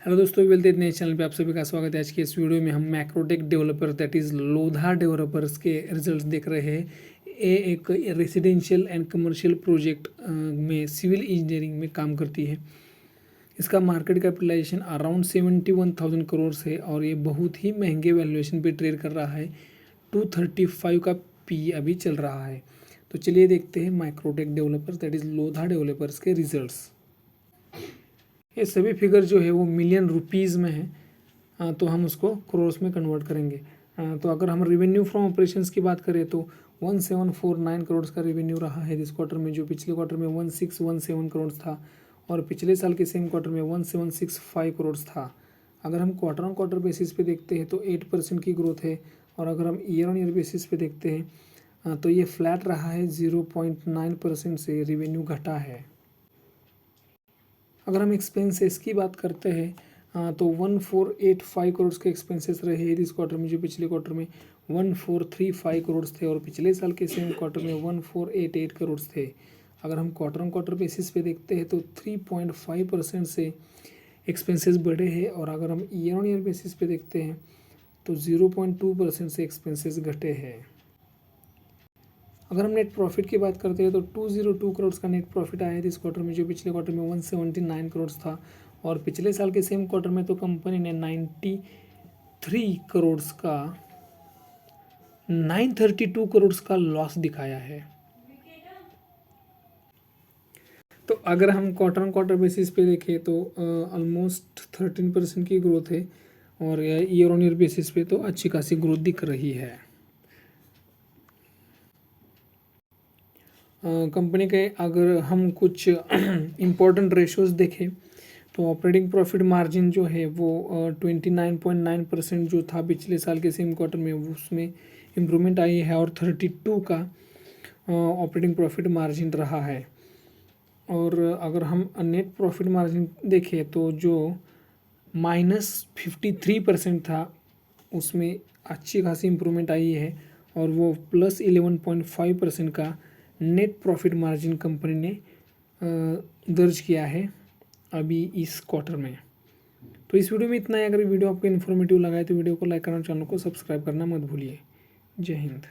Hello दोस्तों, वेलते नए channel पे आप सभी का स्वागत है। आज के इस वीडियो में हम Macrotech developer that is Lodha developers के रिजल्ट्स देख रहे हैं। ये एक रेसिडेंशियल एंड कमर्शियल प्रोजेक्ट में सिविल इंजीनियरिंग में काम करती है। इसका मार्केट कैपिटलाइजेशन अराउंड 71,000 करोड़ है और ये बहुत ही महंगे वैल्यूएशन पे ट्रेड कर रहा है। 235 का पी अभी चल रहा है। तो चलिए देखते हैं Macrotech developers that is Lodha developers के रिजल्ट्स। ये सभी फिगर जो है वो मिलियन रुपीज़ में है, तो हम उसको करोर्स में कन्वर्ट करेंगे। तो अगर हम रेवेन्यू फ्रॉम ऑपरेशंस की बात करें तो 1749 करोड़ का रेवेन्यू रहा है दिस क्वार्टर में, जो पिछले क्वार्टर में 1617 करोड़ था और पिछले साल के सेम क्वार्टर में 1765 करोड़ था। अगर हम क्वार्टर ऑन क्वार्टर बेसिस पे देखते हैं तो 8% की ग्रोथ है, और अगर हम ईयर ऑन ईयर बेसिस पे देखते हैं तो ये फ्लैट रहा है। 0.9% से रेवेन्यू घटा है। अगर हम एक्सपेंसेस की बात करते हैं तो 1485 करोड़ के एक्सपेंसेस रहे हैं इस क्वार्टर में, जो पिछले क्वार्टर में 1435 करोड़ थे और पिछले साल के सेम क्वार्टर में 1488 करोड़ थे। अगर हम क्वार्टर ऑन क्वार्टर बेसिस पे देखते हैं तो 3.5% से एक्सपेंसेस बढ़े हैं, और अगर हम ईयर ऑन ईयर बेसिस पे देखते हैं तो 0.2% से एक्सपेंसेस घटे हैं। अगर हम नेट प्रॉफिट की बात करते हैं तो 202 करोड़ का नेट प्रॉफिट आया है इस क्वार्टर में, जो पिछले क्वार्टर में 179 करोड़ था और पिछले साल के सेम क्वार्टर में तो कंपनी ने 93 करोड़ का 932 करोड़ का लॉस दिखाया है। तो अगर हम क्वार्टर ऑन क्वार्टर बेसिस पे देखें तो ऑलमोस्ट 13% की ग्रोथ है, और ईयर ऑन ईयर बेसिस पे तो अच्छी खासी ग्रोथ दिख रही है। कंपनी के अगर हम कुछ इम्पोर्टेंट रेशोज़ देखें तो ऑपरेटिंग प्रॉफिट मार्जिन जो है वो 29.9% जो था पिछले साल के सेम क्वार्टर में, उसमें इम्प्रूवमेंट आई है, और 32 का ऑपरेटिंग प्रॉफिट मार्जिन रहा है। और अगर हम नेट प्रॉफिट मार्जिन देखें तो जो -53% था उसमें अच्छी खासी इम्प्रूवमेंट आई है, और वो +11.5% का नेट प्रॉफिट मार्जिन कंपनी ने दर्ज किया है अभी इस क्वार्टर में। तो इस वीडियो में इतना है। अगर वीडियो आपको इन्फॉर्मेटिव लगा है तो वीडियो को लाइक करना, चैनल को सब्सक्राइब करना मत भूलिए। जय हिंद।